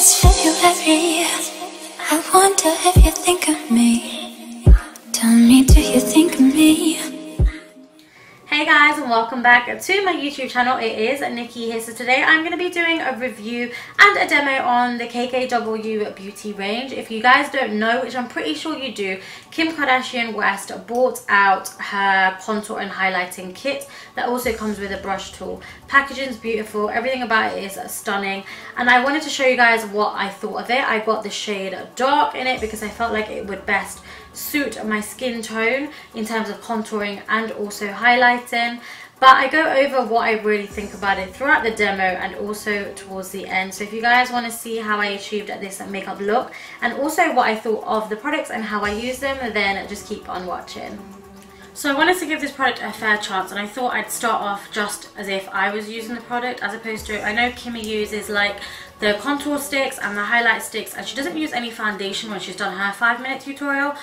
it's February. I wonder if you think of me. Tell me, do you think of me? Hey guys, and welcome back to my YouTube channel. It is Nikki here. So today I'm going to be doing a review and a demo on the KKW beauty range. If you guys don't know, which I'm pretty sure you do, Kim Kardashian West bought out her contour and highlighting kit that also comes with a brush tool. Packaging's beautiful, everything about it is stunning, and I wanted to show you guys what I thought of it. I got the shade dark in it because I felt like it would best suit my skin tone in terms of contouring and also highlighting. But I go over what I really think about it throughout the demo and also towards the end. So if you guys want to see how I achieved this makeup look and also what I thought of the products and how I use them, then just keep on watching. So I wanted to give this product a fair chance, and I thought I'd start off just as if I was using the product, as opposed to, I know Kimmy uses like the contour sticks and the highlight sticks, and she doesn't use any foundation when she's done her 5-minute tutorial.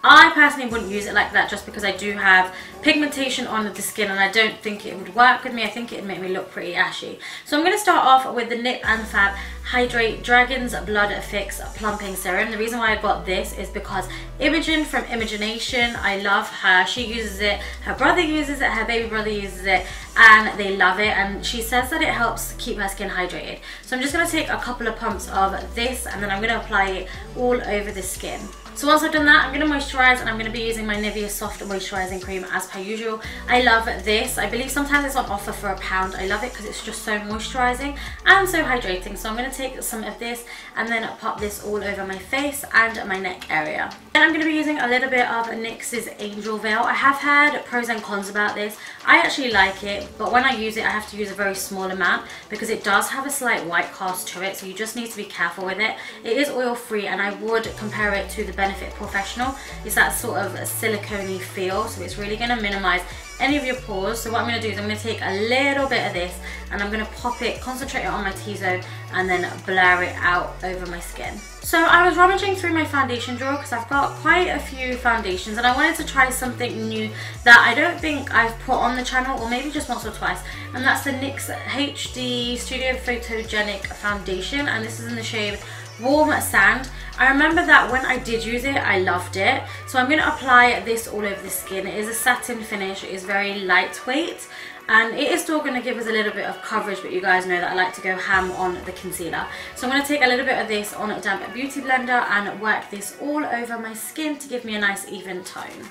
I personally wouldn't use it like that just because I do have pigmentation on the skin and I don't think it would work with me. I think it would make me look pretty ashy. So I'm going to start off with the NIP+FAB Hydrate Dragon's Blood Fix Plumping Serum. The reason why I got this is because Imogen from Imagination, I love her. She uses it, her brother uses it, her baby brother uses it, and they love it, and she says that it helps keep her skin hydrated. So I'm just going to take a couple of pumps of this and then I'm going to apply it all over the skin. So once I've done that, I'm going to moisturise, and I'm going to be using my NIVEA Soft Moisturising Cream as per usual. I love this. I believe sometimes it's on offer for £1. I love it because it's just so moisturising and so hydrating. So I'm going to take some of this and then pop this all over my face and my neck area. Then I'm going to be using a little bit of NYX's Angel Veil. I have heard pros and cons about this. I actually like it, but when I use it I have to use a very small amount because it does have a slight white cast to it, so you just need to be careful with it. It is oil free, and I would compare it to the Benefit Professional. It's that sort of silicone-y feel, so it's really going to minimize any of your pores. So what I'm going to do is I'm going to take a little bit of this and I'm going to pop it, concentrate it on my T-zone, and then blur it out over my skin. So I was rummaging through my foundation drawer because I've got quite a few foundations and I wanted to try something new that I don't think I've put on the channel, or maybe just once or twice, and that's the NYX HD Studio Photogenic Foundation, and this is in the shade Warm Sand. I remember that when I did use it, I loved it. So I'm going to apply this all over the skin. It is a satin finish, it is very lightweight, and it is still going to give us a little bit of coverage, but you guys know that I like to go ham on the concealer. So I'm going to take a little bit of this on a damp beauty blender and work this all over my skin to give me a nice even tone.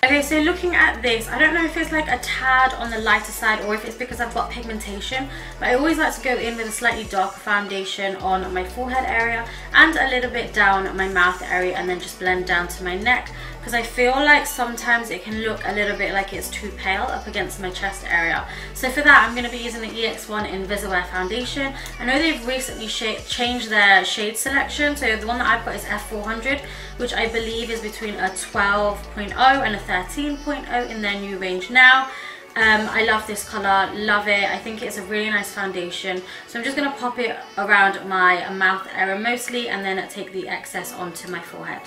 Okay, so looking at this, I don't know if it's like a tad on the lighter side or if it's because I've got pigmentation, but I always like to go in with a slightly darker foundation on my forehead area and a little bit down my mouth area, and then just blend down to my neck, because I feel like sometimes it can look a little bit like it's too pale up against my chest area. So for that, I'm going to be using the EX1 Invisiwear foundation. I know they've recently changed their shade selection, so the one that I've got is F400, which I believe is between a 12.0 and a 13.0 in their new range now. I love this colour, love it. I think it's a really nice foundation. So I'm just going to pop it around my mouth area mostly, and then take the excess onto my forehead.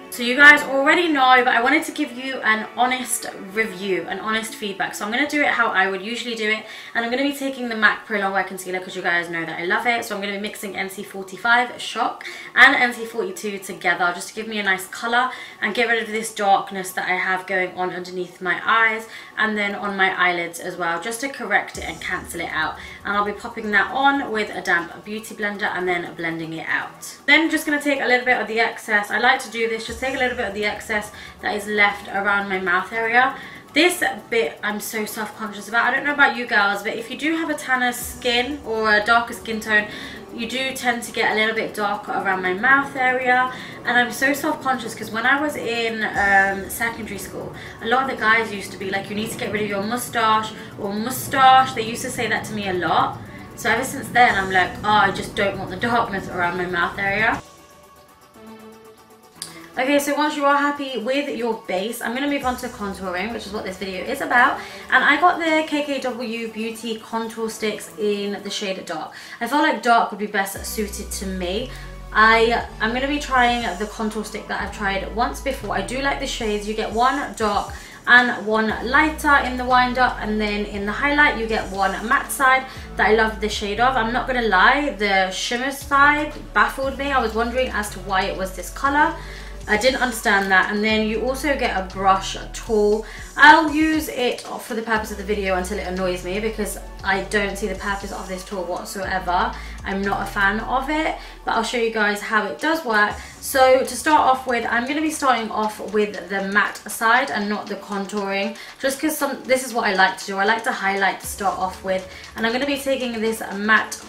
So you guys already know, but I wanted to give you an honest review, an honest feedback. So I'm going to do it how I would usually do it, and I'm going to be taking the MAC Pro Longwear Concealer because you guys know that I love it. So I'm going to be mixing NC45 Shock and NC42 together just to give me a nice colour and get rid of this darkness that I have going on underneath my eyes and then on my eyelids as well, just to correct it and cancel it out. And I'll be popping that on with a damp beauty blender and then blending it out. Then I'm just going to take a little bit of the excess. I like to do this, just take a little bit of the excess that is left around my mouth area. This bit I'm so self-conscious about. I don't know about you girls, but if you do have a tanner skin or a darker skin tone, you do tend to get a little bit darker around my mouth area, and I'm so self-conscious because when I was in secondary school, a lot of the guys used to be like, you need to get rid of your mustache or mustache. They used to say that to me a lot. So ever since then I'm like, oh, I just don't want the darkness around my mouth area. Okay, so once you are happy with your base, I'm going to move on to contouring, which is what this video is about. And I got the KKW Beauty contour sticks in the shade Dark. I felt like dark would be best suited to me. I'm going to be trying the contour stick that I've tried once before. I do like the shades. You get one dark and one lighter in the wind up, and then in the highlight you get one matte side that I love the shade of. I'm not gonna lie, the shimmer side baffled me. I was wondering as to why it was this color. I didn't understand that. And then you also get a brush tool. I'll use it for the purpose of the video until it annoys me, because I don't see the purpose of this tool whatsoever. I'm not a fan of it, but I'll show you guys how it does work. So to start off with, I'm going to be starting off with the matte side and not the contouring, just because this is what I like to do. I like to highlight to start off with, and I'm going to be taking this matte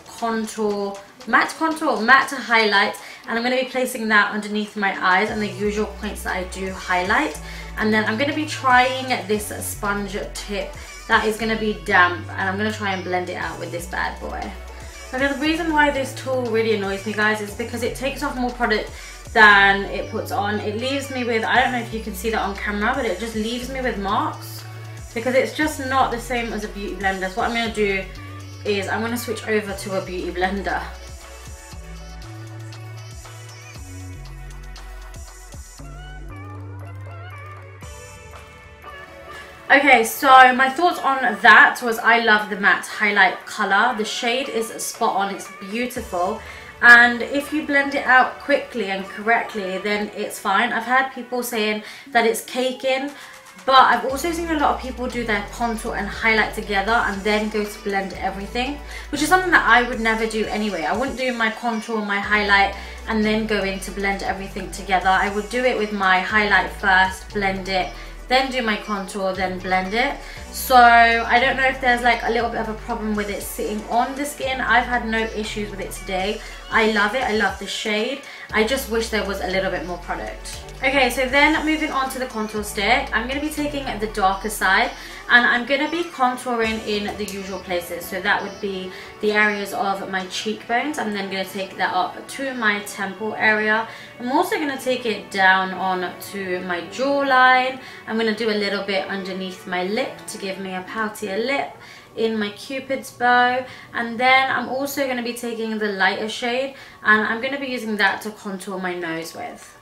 highlight, and I'm going to be placing that underneath my eyes and the usual points that I do highlight. And then I'm going to be trying this sponge tip that is going to be damp, and I'm going to try and blend it out with this bad boy. Okay, the reason why this tool really annoys me, guys, is because it takes off more product than it puts on. It leaves me with, I don't know if you can see that on camera, but it just leaves me with marks because it's just not the same as a beauty blender. So what I'm going to do is I'm going to switch over to a beauty blender. Okay, so my thoughts on that was I love the matte highlight color. The shade is spot on, it's beautiful. And if you blend it out quickly and correctly, then it's fine. I've had people saying that it's caking, but I've also seen a lot of people do their contour and highlight together and then go to blend everything, which is something that I would never do anyway. I wouldn't do my contour, my highlight, and then go in to blend everything together. I would do it with my highlight first, blend it, then do my contour, then blend it. So I don't know if there's like a little bit of a problem with it sitting on the skin. I've had no issues with it today. I love it, I love the shade. I just wish there was a little bit more product. Okay, so then moving on to the contour stick, I'm going to be taking the darker side and I'm going to be contouring in the usual places. So that would be the areas of my cheekbones. I'm then going to take that up to my temple area. I'm also going to take it down on to my jawline. I'm going to do a little bit underneath my lip to give me a poutier lip, in my cupid's bow, and then I'm also going to be taking the lighter shade and I'm going to be using that to contour my nose with.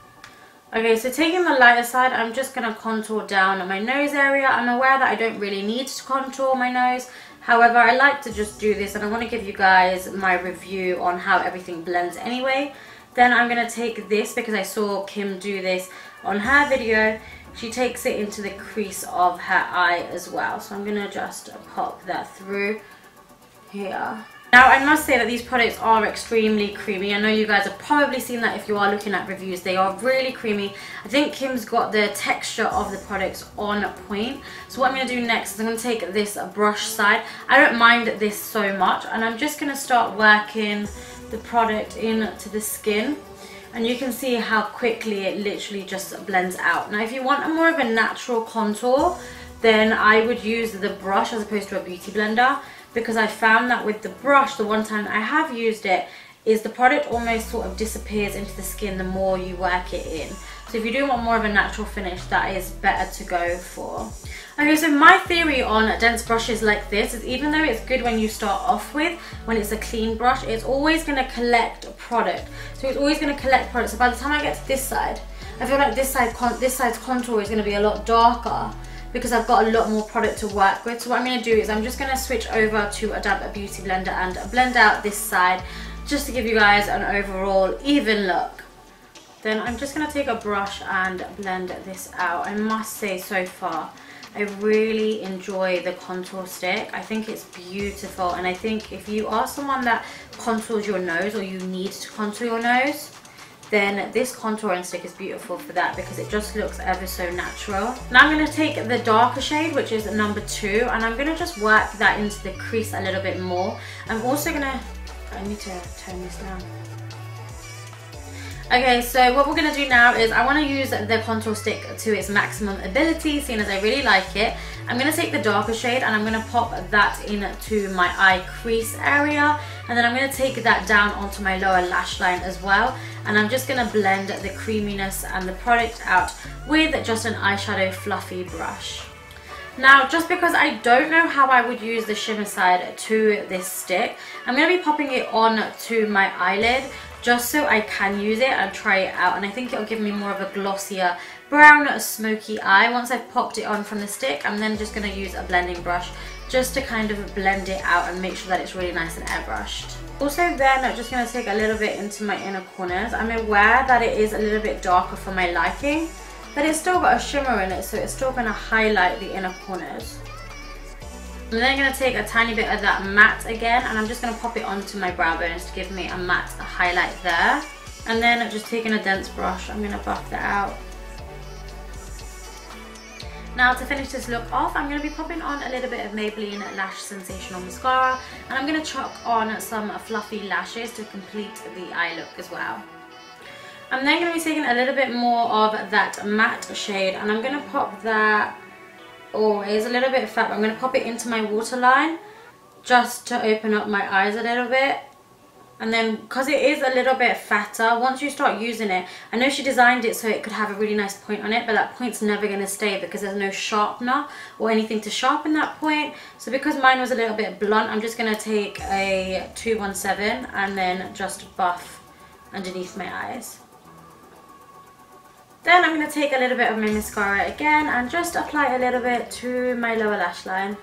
Okay, so taking the lighter side, I'm just going to contour down my nose area. I'm aware that I don't really need to contour my nose. However, I like to just do this and I want to give you guys my review on how everything blends anyway. Then I'm going to take this because I saw Kim do this on her video. She takes it into the crease of her eye as well. So I'm going to just pop that through here. Now I must say that these products are extremely creamy. I know you guys have probably seen that if you are looking at reviews. They are really creamy. I think Kim's got the texture of the products on point. So what I'm going to do next is I'm going to take this brush side. I don't mind this so much, and I'm just going to start working the product into the skin. And you can see how quickly it literally just blends out. Now if you want a more of a natural contour, then I would use the brush as opposed to a beauty blender, because I found that with the brush, the one time I have used it, is the product almost sort of disappears into the skin the more you work it in. So if you do want more of a natural finish, that is better to go for. Okay, so my theory on dense brushes like this is, even though it's good when you start off with, when it's a clean brush, it's always going to collect product. So it's always going to collect product. So by the time I get to this side, I feel like this side's contour is going to be a lot darker, because I've got a lot more product to work with. So what I'm going to do is I'm just going to switch over to a damp beauty blender and blend out this side, just to give you guys an overall even look. Then I'm just going to take a brush and blend this out. I must say, so far I really enjoy the contour stick. I think it's beautiful, and I think if you are someone that contours your nose, or you need to contour your nose, then this contouring stick is beautiful for that, because it just looks ever so natural. Now I'm going to take the darker shade, which is number 2, and I'm going to just work that into the crease a little bit more. I'm also going to, I need to turn this down. Okay, so what we're going to do now is I want to use the contour stick to its maximum ability, seeing as I really like it. I'm going to take the darker shade and I'm going to pop that into my eye crease area, and then I'm going to take that down onto my lower lash line as well, and I'm just going to blend the creaminess and the product out with just an eyeshadow fluffy brush. Now, just because I don't know how I would use the shimmer side to this stick, I'm going to be popping it on to my eyelid, just so I can use it and try it out, and I think it'll give me more of a glossier brown smoky eye once I've popped it on from the stick. I'm then just going to use a blending brush just to kind of blend it out and make sure that it's really nice and airbrushed. Also then I'm just going to take a little bit into my inner corners. I'm aware that it is a little bit darker for my liking, but it's still got a shimmer in it, so it's still going to highlight the inner corners. I'm then going to take a tiny bit of that matte again, and I'm just going to pop it onto my brow bones to give me a matte highlight there. And then just taking a dense brush, I'm going to buff that out. Now to finish this look off, I'm going to be popping on a little bit of Maybelline Lash Sensational Mascara, and I'm going to chuck on some fluffy lashes to complete the eye look as well. I'm then going to be taking a little bit more of that matte shade, and I'm going to pop that, oh, it is a little bit fat, but I'm going to pop it into my waterline just to open up my eyes a little bit. And then, because it is a little bit fatter, once you start using it, I know she designed it so it could have a really nice point on it, but that point's never going to stay because there's no sharpener or anything to sharpen that point. So because mine was a little bit blunt, I'm just going to take a 217 and then just buff underneath my eyes. Then I'm going to take a little bit of my mascara again and just apply a little bit to my lower lash line.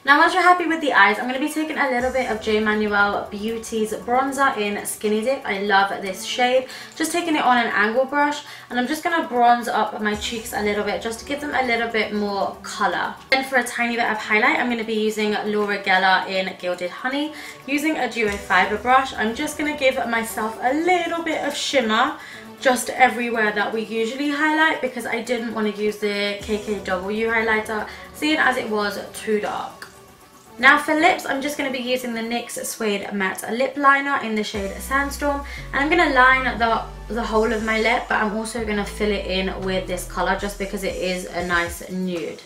Now once you're happy with the eyes, I'm going to be taking a little bit of Manuel Beauty's bronzer in Skinny Dip. I love this shade. Just taking it on an angle brush, and I'm just going to bronze up my cheeks a little bit just to give them a little bit more colour. Then for a tiny bit of highlight, I'm going to be using GELLAR in Gilded Honey. Using a duo fibre brush, I'm just going to give myself a little bit of shimmer just everywhere that we usually highlight, because I didn't want to use the KKW highlighter, seeing as it was too dark. Now for lips, I'm just going to be using the NYX Suede Matte Lip Liner in the shade Sandstorm, and I'm going to line the whole of my lip, but I'm also going to fill it in with this colour just because it is a nice nude.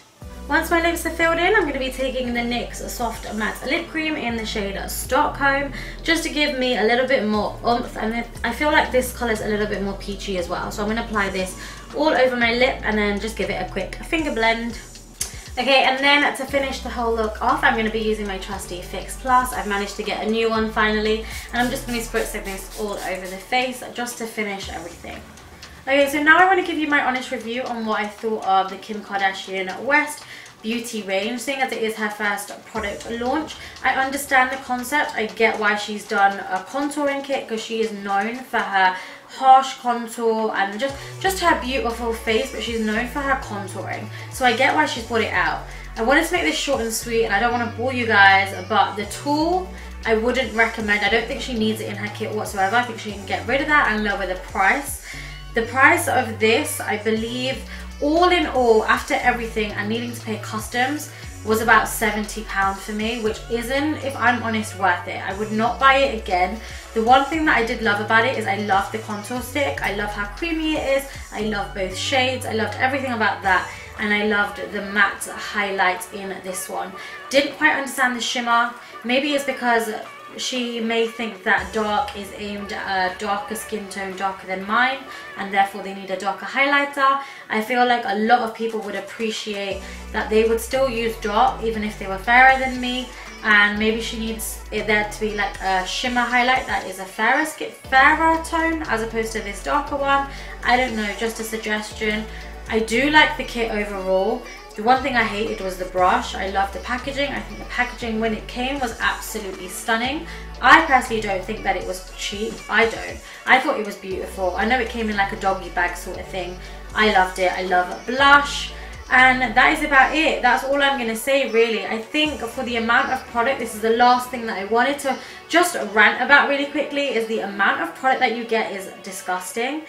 Once my lips are filled in, I'm going to be taking the NYX Soft Matte Lip Cream in the shade Stockholm just to give me a little bit more oomph, and I feel like this colour is a little bit more peachy as well, so I'm going to apply this all over my lip and then just give it a quick finger blend. Okay, and then to finish the whole look off, I'm going to be using my trusty Fix Plus. I've managed to get a new one finally, and I'm just going to be spritzing this all over the face just to finish everything. Okay, so now I want to give you my honest review on what I thought of the Kim Kardashian West Beauty range, seeing as it is her first product launch. I understand the concept. I get why she's done a contouring kit, because she is known for her harsh contour and just her beautiful face, but she's known for her contouring, so I get why she's brought it out. I wanted to make this short and sweet, and I don't want to bore you guys, but the tool I wouldn't recommend. I don't think she needs it in her kit whatsoever. I think she can get rid of that and lower the price. The price of this, I believe, all in all, after everything and needing to pay customs, was about £70 for me, which isn't, if I'm honest, worth it. I would not buy it again. The one thing that I did love about it is I love the contour stick. I love how creamy it is. I love both shades. I loved everything about that, and I loved the matte highlight in this one. Didn't quite understand the shimmer. Maybe it's because she may think that dark is aimed at a darker skin tone, darker than mine, and therefore they need a darker highlighter. I feel like a lot of people would appreciate that they would still use dark even if they were fairer than me, and maybe she needs it there to be like a shimmer highlight that is a fairer tone as opposed to this darker one. I don't know, just a suggestion. I do like the kit overall. The one thing I hated was the brush. I love the packaging. I think the packaging when it came was absolutely stunning. I personally don't think that it was cheap. I don't. I thought it was beautiful. I know it came in like a doggy bag sort of thing. I loved it. I love blush. And that is about it. That's all I'm going to say really. I think for the amount of product, this is the last thing that I wanted to just rant about really quickly, is the amount of product that you get is disgusting.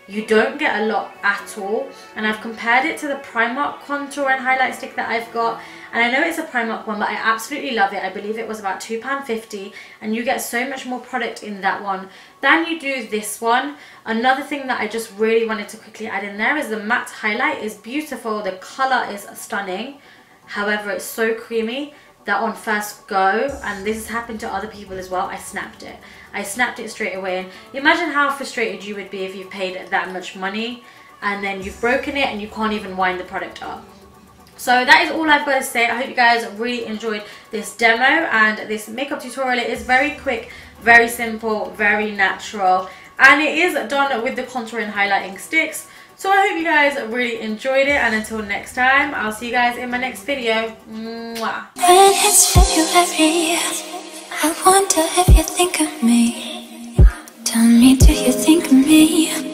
You don't get a lot at all, and I've compared it to the Primark contour and highlight stick that I've got, and I know it's a Primark one, but I absolutely love it. I believe it was about £2.50, and you get so much more product in that one than you do this one. Another thing that I just really wanted to quickly add in there is the matte highlight is beautiful. The colour is stunning, however it's so creamy that on first go, and this has happened to other people as well, I snapped it. I snapped it straight away, and imagine how frustrated you would be if you've paid that much money and then you've broken it and you can't even wind the product up. So that is all I've got to say. I hope you guys really enjoyed this demo and this makeup tutorial. It is very quick, Very simple, very natural, and it is done with the contour and highlighting sticks. So I hope you guys really enjoyed it, and until next time, I'll see you guys in my next video. Mwah. When it's February, I wonder if you think of me. Tell me, do you think of me?